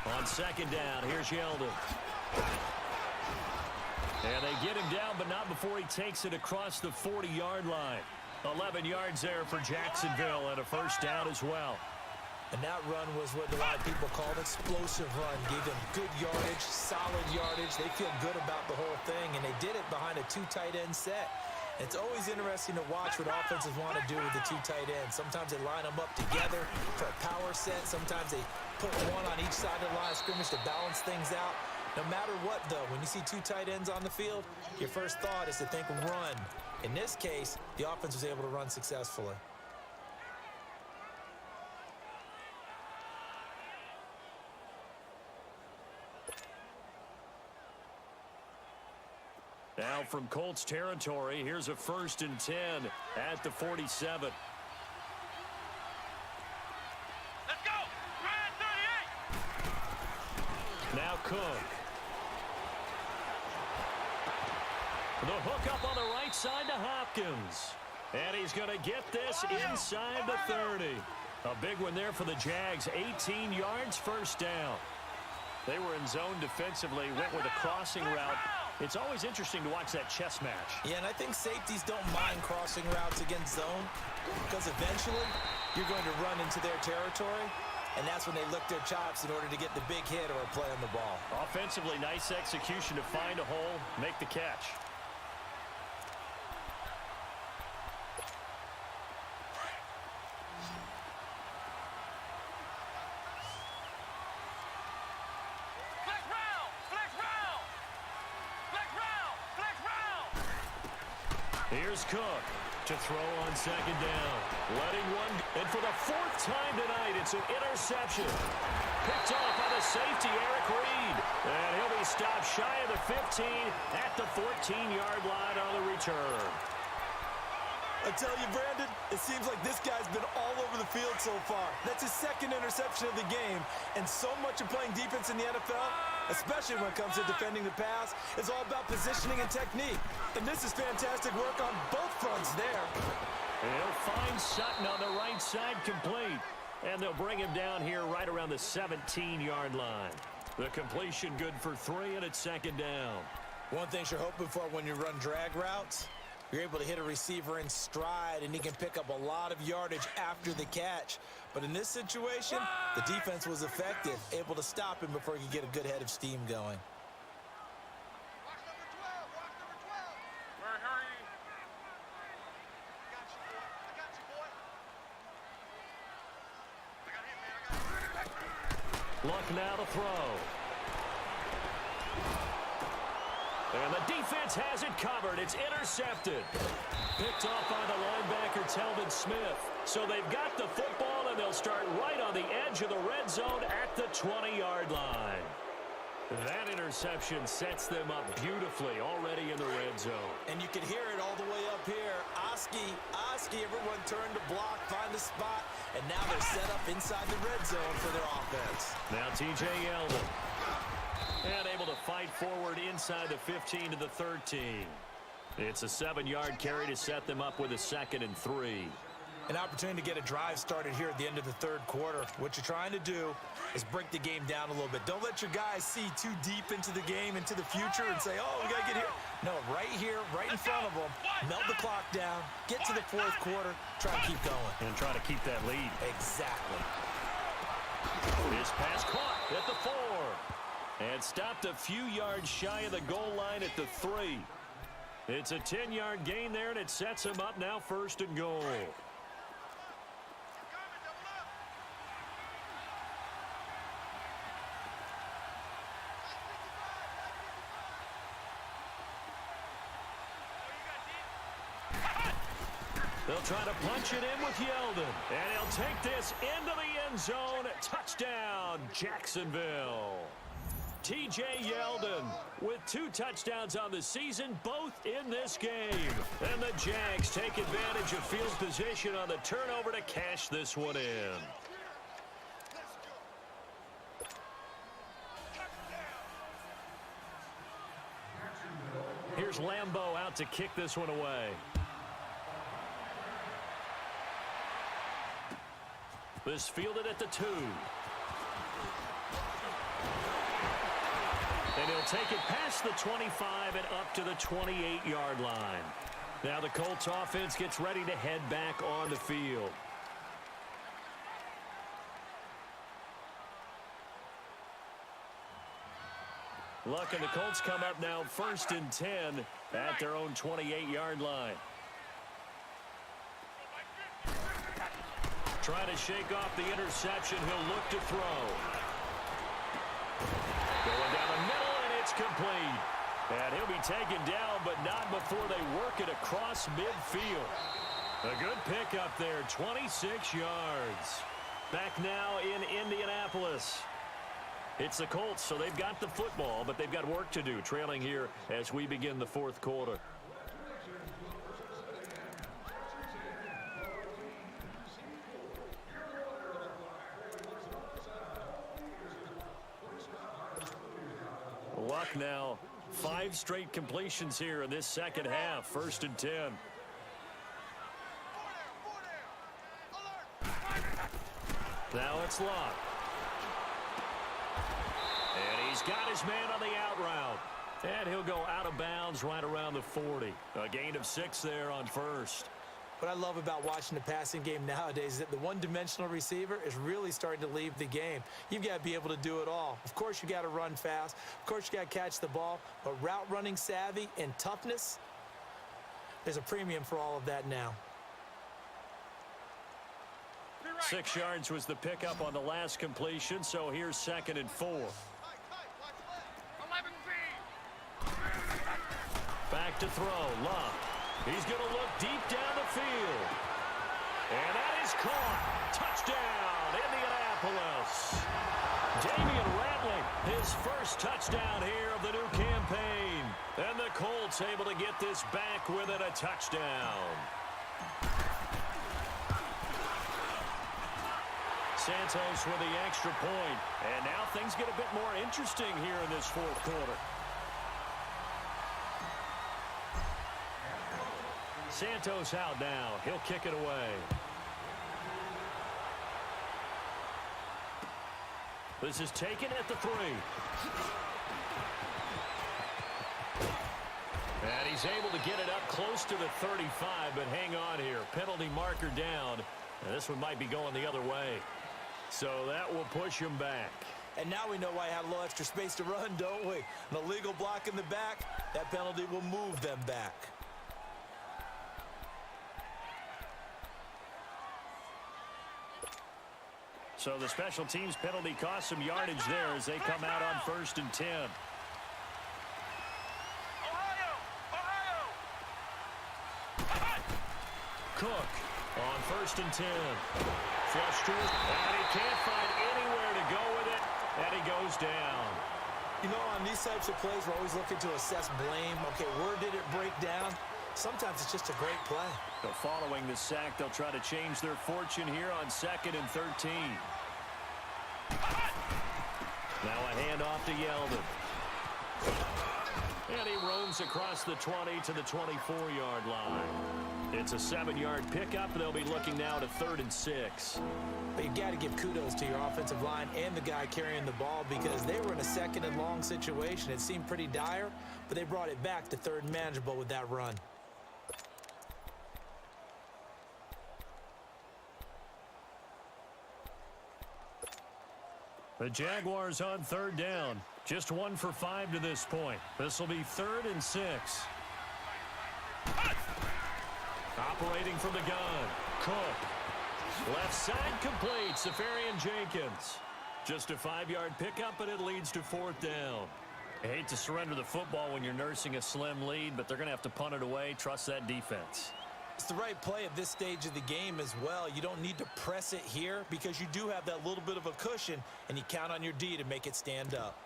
On 2nd down, here's Yeldon. And they get him down, but not before he takes it across the 40-yard line. 11 yards there for Jacksonville, and a first down as well. And that run was what a lot of people call an explosive run. Gave them good yardage, solid yardage. They feel good about the whole thing, and they did it behind a 2 tight end set. It's always interesting to watch what offenses want to do with the 2 tight ends. Sometimes they line them up together for a power set. Sometimes they put one on each side of the line of scrimmage to balance things out. No matter what, though, when you see 2 tight ends on the field, your first thought is to think run. In this case, the offense was able to run successfully. Now from Colts territory, here's a 1st and 10 at the 47. Let's go! Ryan 38! Now Cook. The hook up on the right side to Hopkins. And he's going to get this inside the 30. A big one there for the Jags. 18 yards, first down. They were in zone defensively, went with a crossing route. It's always interesting to watch that chess match. Yeah, and I think safeties don't mind crossing routes against zone, because eventually you're going to run into their territory. and that's when they lick their chops in order to get the big hit or a play on the ball. Offensively, nice execution to find a hole, make the catch. Flex round! Flex round! Flex round! Flex round! Here's Cook to throw on second down. Letting one, and for the fourth time tonight, it's an interception. Picked off by the safety, Eric Reed. And he'll be stopped shy of the 15 at the 14-yard line on the return. I tell you, Brandon, it seems like this guy's been all over the field so far. That's his second interception of the game, and so much of playing defense in the NFL, especially when it comes to defending the pass, is all about positioning and technique. And this is fantastic work on both fronts there. And he'll find Sutton on the right side complete. And they'll bring him down here right around the 17-yard line. The completion good for 3, and it's second down. One thing you're hoping for when you run drag routes, you're able to hit a receiver in stride, and he can pick up a lot of yardage after the catch. But in this situation, the defense was effective, able to stop him before he could get a good head of steam going. Watch number 12. Watch number 12. Hurry, hurry! I got you, boy. I got him, man. I got him. Luck now to throw. And the defense has it covered. It's intercepted. Picked off by the linebacker, Telvin Smith. So they've got the football, and they'll start right on the edge of the red zone at the 20-yard line. That interception sets them up beautifully already in the red zone. And you can hear it all the way up here. Oski, everyone turned to block, find a spot, and now they're set up inside the red zone for their offense. Now T.J. Yeldon. And able to fight forward inside the 15 to the 13. It's a 7-yard carry to set them up with a 2nd and 3. An opportunity to get a drive started here at the end of the third quarter. What you're trying to do is break the game down a little bit. Don't let your guys see too deep into the game, into the future, and say, oh, we got to get here. No, right here, right in front of them. Melt the clock down, get to the fourth quarter, try to keep going. And try to keep that lead. Exactly. This pass caught at the 4. And stopped a few yards shy of the goal line at the 3. It's a 10-yard gain there, and it sets them up now 1st and goal. They'll try to punch it in with Yeldon. And he'll take this into the end zone. Touchdown, Jacksonville. T.J. Yeldon with 2 touchdowns on the season, both in this game. And the Jags take advantage of field position on the turnover to cash this one in. Here's Lambeau out to kick this one away. This fielded at the 2. And he'll take it past the 25 and up to the 28-yard line. Now the Colts offense gets ready to head back on the field. Luck and the Colts come up now 1st and 10 at their own 28-yard line. Trying to shake off the interception. He'll look to throw. Going down the middle, and it's complete. And he'll be taken down, but not before they work it across midfield. A good pickup there, 26 yards. Back now in Indianapolis. It's the Colts, so they've got the football, but they've got work to do, trailing here as we begin the fourth quarter. Luck now, 5 straight completions here in this second half, 1st and 10. Now it's Luck. And he's got his man on the out route. And he'll go out of bounds right around the 40. A gain of 6 there on 1st. What I love about watching the passing game nowadays is that the one-dimensional receiver is really starting to leave the game. You've got to be able to do it all. Of course, you got to run fast. Of course, you got to catch the ball. But route running savvy and toughness, there's a premium for all of that now. 6 yards was the pickup on the last completion, so here's 2nd and 4. 11 feet. Back to throw. Love. He's going to look deep down the field. And that is caught. Touchdown, Indianapolis. Damian Ratley, his first touchdown here of the new campaign. And the Colts able to get this back with it, a touchdown. Santos with the extra point. And now things get a bit more interesting here in this 4th quarter. Santos out now. He'll kick it away. This is taken at the 3. And he's able to get it up close to the 35, but hang on here. Penalty marker down. And this one might be going the other way. So that will push him back. And now we know why he had a little extra space to run, don't we? An illegal block in the back, that penalty will move them back. So the special teams penalty cost some yardage there as they come out on 1st and 10. Cook on 1st and 10. Flush to it, and he can't find anywhere to go with it, and he goes down. You know, on these types of plays, we're always looking to assess blame. Okay, where did it break down? Sometimes it's just a great play. So following the sack, they'll try to change their fortune here on 2nd and 13. Now a handoff to Yeldon. And he roams across the 20 to the 24-yard line. It's a 7-yard pickup. They'll be looking now to 3rd and 6. But you got to give kudos to your offensive line and the guy carrying the ball because they were in a 2nd and long situation. It seemed pretty dire, but they brought it back to 3rd and manageable with that run. The Jaguars on 3rd down. Just 1 for 5 to this point. This will be 3rd and 6. Operating from the gun. Cook. Left side complete. Safarian Jenkins. Just a 5-yard pickup, but it leads to 4th down. I hate to surrender the football when you're nursing a slim lead, but they're going to have to punt it away. Trust that defense. It's the right play at this stage of the game as well. You don't need to press it here because you do have that little bit of a cushion, and you count on your D to make it stand up.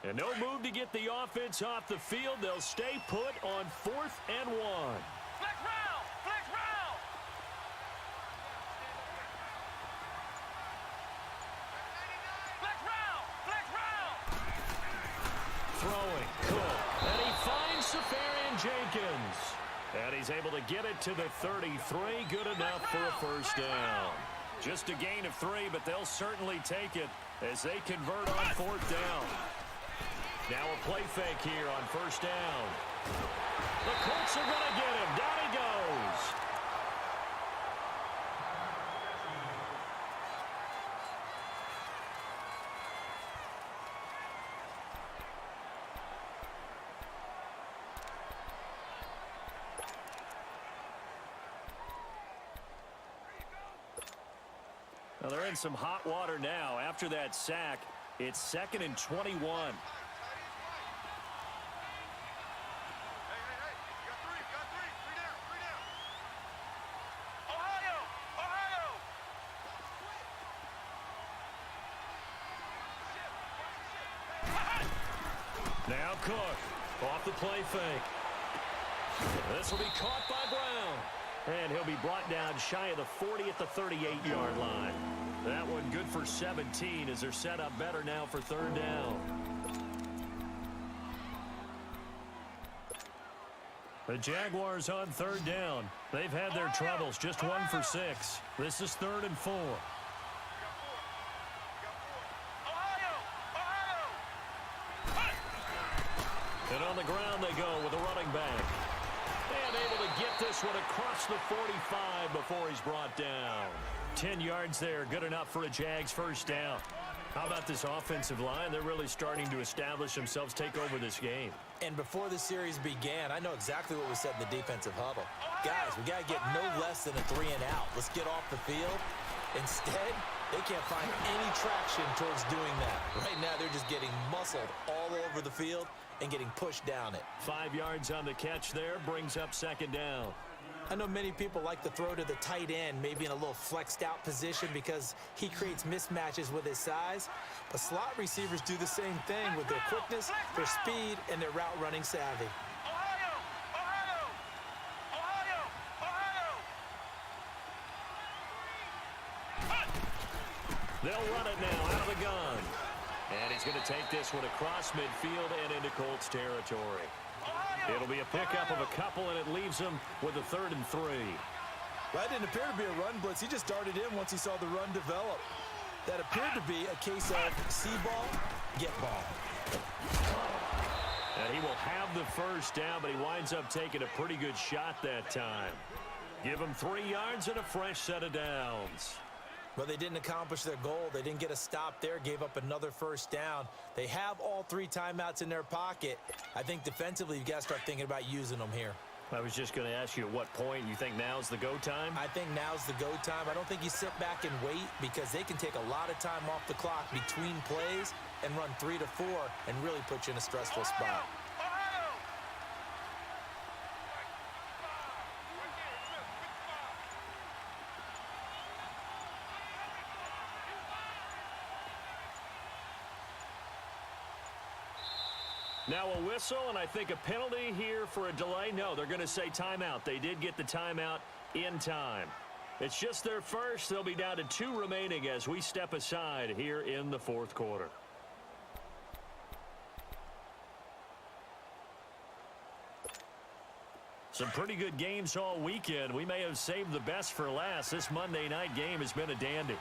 And no move to get the offense off the field. They'll stay put on 4th and 1. Flex round! Flex round! Flex round! Flex round! Throwing, Cook, and he finds Safarian Jenkins. And he's able to get it to the 33. Good enough for a 1st down. Just a gain of 3, but they'll certainly take it as they convert on 4th down. Now a play fake here on 1st down. The Colts are going to get him. Down he goes. Well, they're in some hot water now. After that sack, it's 2nd and 21. Now Cook off the play fake. This will be caught by Brown. And he'll be brought down shy of the 40 at the 38-yard line. That one good for 17 as they're set up better now for 3rd down. The Jaguars on 3rd down. They've had their troubles. Just 1 for 6. This is 3rd and 4. And on the ground they go with a running back. And able to get this one across the 45 before he's brought down. 10 yards there, good enough for a Jags first down. How about this offensive line? They're really starting to establish themselves, take over this game. And before the series began, I know exactly what was said in the defensive huddle. Guys, we got to get no less than a 3 and out. Let's get off the field. Instead, they can't find any traction towards doing that. Right now, they're just getting muscled all over the field and getting pushed down it. 5 yards on the catch there, brings up second down. I know many people like to throw to the tight end, maybe in a little flexed out position because he creates mismatches with his size. But slot receivers do the same thing with their quickness, their speed, and their route running savvy. Ohio! Ohio! Ohio! Ohio! They'll run it now out of the gun. And he's going to take this one across midfield and into Colts territory. It'll be a pickup of a couple, and it leaves him with a 3rd and 3. That didn't appear to be a run blitz. He just darted in once he saw the run develop. That appeared to be a case of see ball, get ball. And he will have the first down, but he winds up taking a pretty good shot that time. Give him 3 yards and a fresh set of downs. Well, they didn't accomplish their goal. They didn't get a stop there, gave up another first down. They have all 3 timeouts in their pocket. I think defensively, you've got to start thinking about using them here. I was just going to ask you at what point you think now's the go time? I think now's the go time. I don't think you sit back and wait because they can take a lot of time off the clock between plays and run 3 to 4 and really put you in a stressful spot. Now a whistle, and I think a penalty here for a delay. No, they're going to say timeout. They did get the timeout in time. It's just their first. They'll be down to 2 remaining as we step aside here in the 4th quarter. Some pretty good games all weekend. We may have saved the best for last. This Monday night game has been a dandy.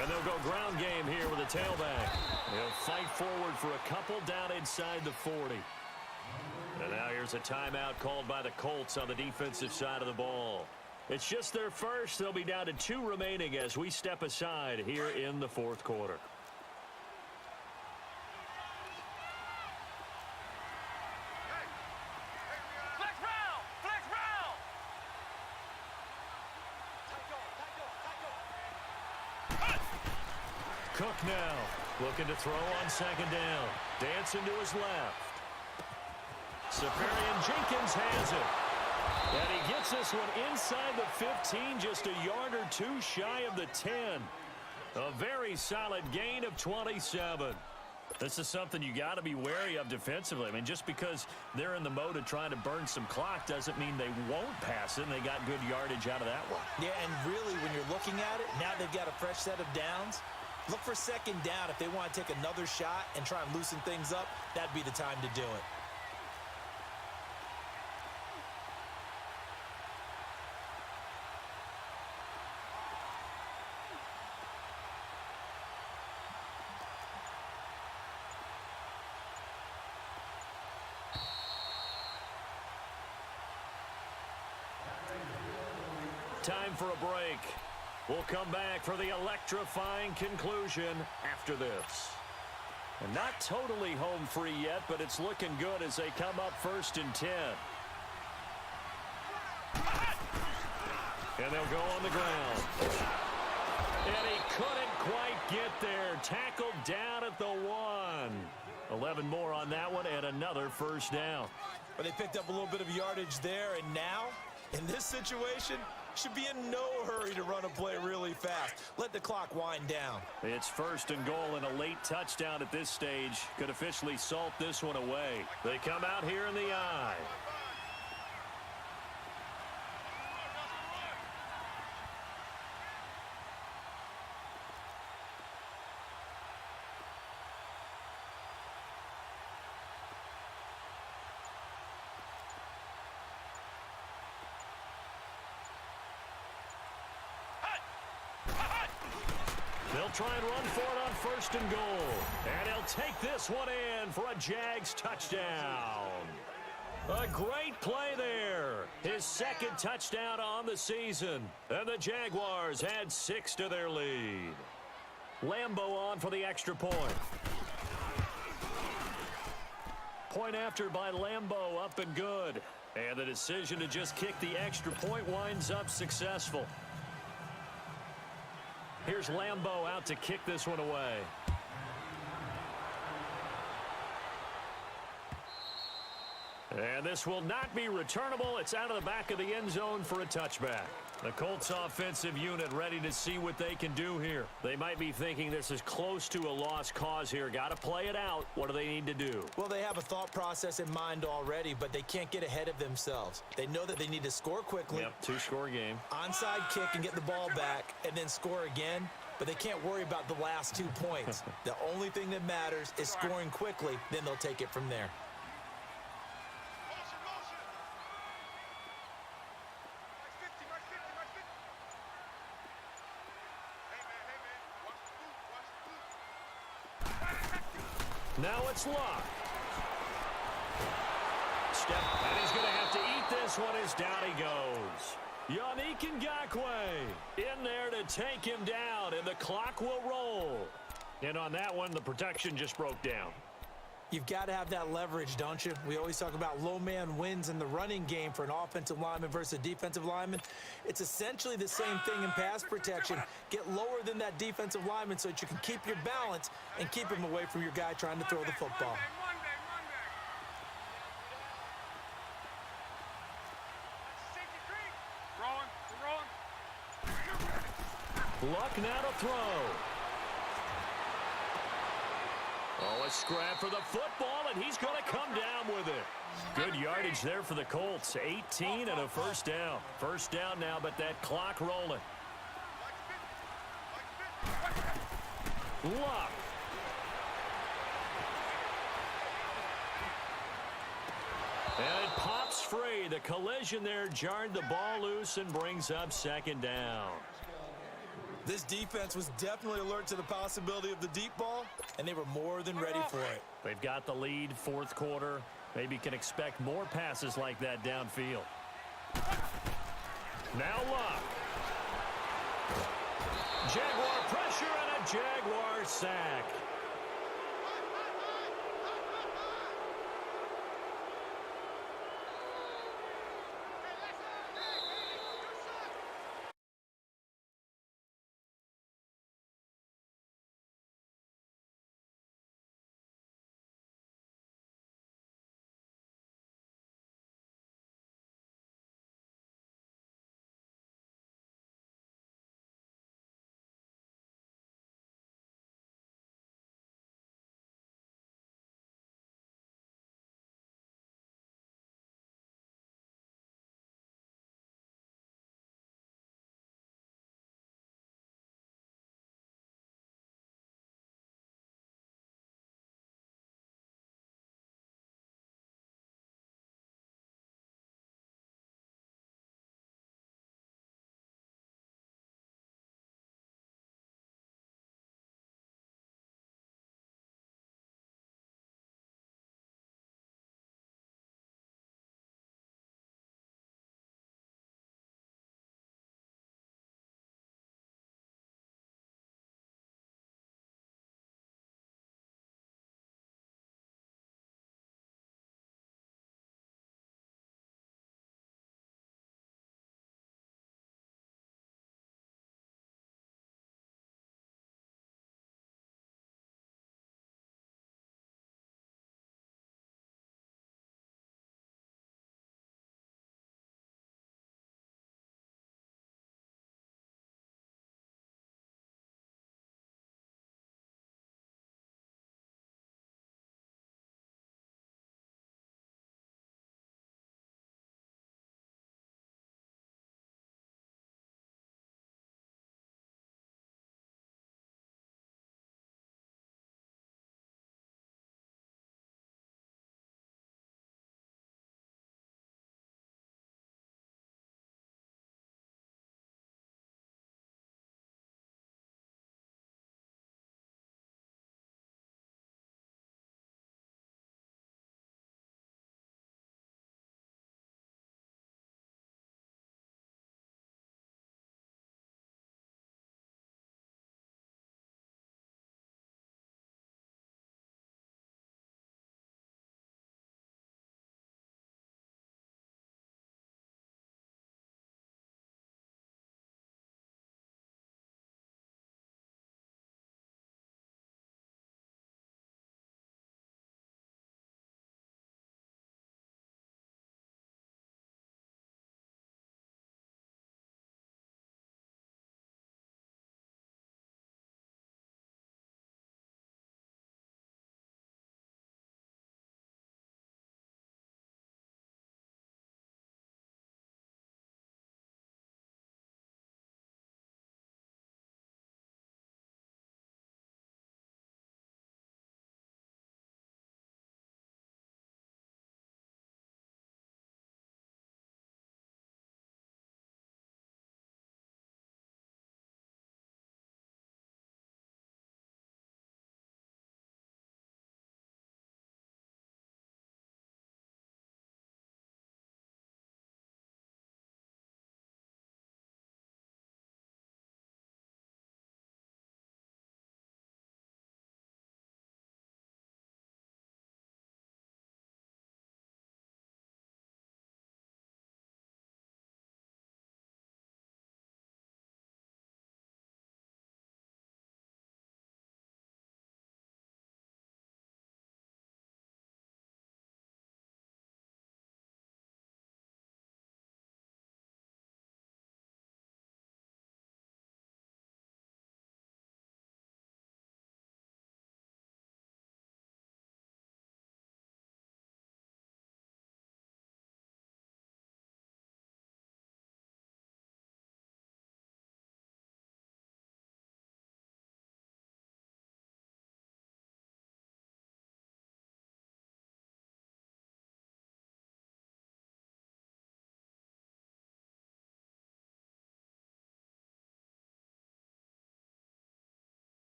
And they'll go ground game here with a tailback. He'll fight forward for a couple down inside the 40. And now here's a timeout called by the Colts on the defensive side of the ball. It's just their first. They'll be down to 2 remaining as we step aside here in the 4th quarter. Cook now, looking to throw on second down. Dancing to his left. Safarian Jenkins has it. And he gets this one inside the 15, just a yard or 2 shy of the 10. A very solid gain of 27. This is something you got to be wary of defensively. I mean, just because they're in the mode of trying to burn some clock doesn't mean they won't pass it, and they got good yardage out of that one. Yeah, and really, when you're looking at it, now they've got a fresh set of downs. Look for second down. If they want to take another shot and try and loosen things up, that'd be the time to do it. Time for a break. We'll come back for the electrifying conclusion after this. And not totally home free yet, but it's looking good as they come up 1st and 10. And they'll go on the ground. And he couldn't quite get there. Tackled down at the 1. 11 more on that one and another first down. But they picked up a little bit of yardage there, and now, in this situation, should be in no hurry to run a play really fast. Let the clock wind down. It's 1st and goal, and a late touchdown at this stage could officially salt this one away. They come out here in the eye. They'll try and run for it on first and goal. And he'll take this one in for a JAX touchdown. A great play there. His second touchdown on the season. And the Jaguars add 6 to their lead. Lambo on for the extra point. Point after by Lambo, up and good. And the decision to just kick the extra point winds up successful. Here's Lambo out to kick this one away. And this will not be returnable. It's out of the back of the end zone for a touchback. The Colts offensive unit ready to see what they can do here. They might be thinking this is close to a lost cause here. Got to play it out. What do they need to do? Well, they have a thought process in mind already, but they can't get ahead of themselves. They know that they need to score quickly. Yep, 2-score game. Onside kick and get the ball back and then score again. But they can't worry about the last 2 points. The only thing that matters is scoring quickly. Then they'll take it from there. Motion, motion. Mark 50, mark 50, mark 50. Hey, man, watch the boot. Now it's Luck. Step, and he's going to have to eat this one as down he goes. Yannick Ngakoue in there to take him down, and the clock will roll. And on that one, the protection just broke down. You've got to have that leverage, don't you? We always talk about low man wins in the running game for an offensive lineman versus a defensive lineman. It's essentially the same thing in pass protection. Get lower than that defensive lineman so that you can keep your balance and keep him away from your guy trying to throw the football. Safety creep. Luck now to throw. Oh, a scrap for the football, and he's going to come down with it. Good yardage there for the Colts. 18 and a first down. First down now, but that clock rolling. Luck. And it pops free. The collision there jarred the ball loose and brings up second down. This defense was definitely alert to the possibility of the deep ball, and they were more than ready for it. They've got the lead, fourth quarter. Maybe can expect more passes like that downfield. Now Luck. Jaguar pressure and a Jaguar sack.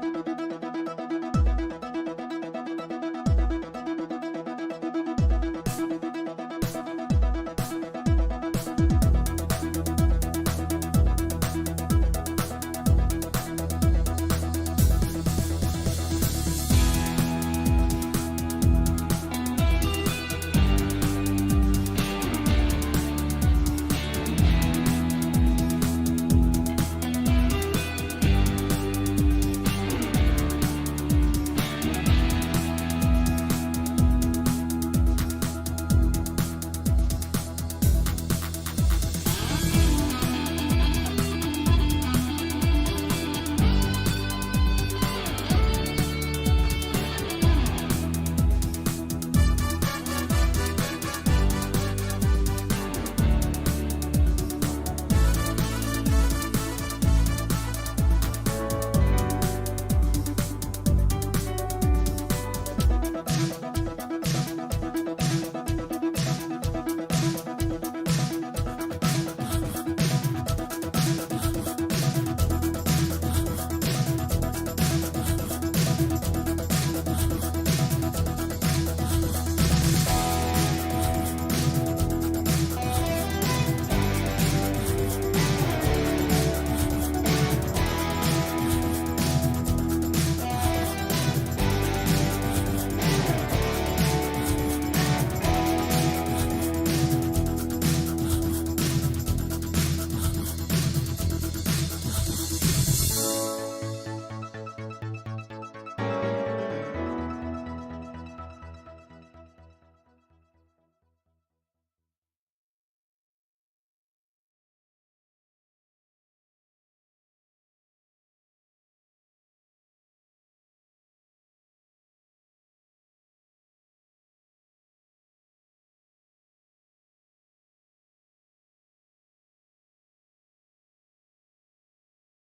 Ohio.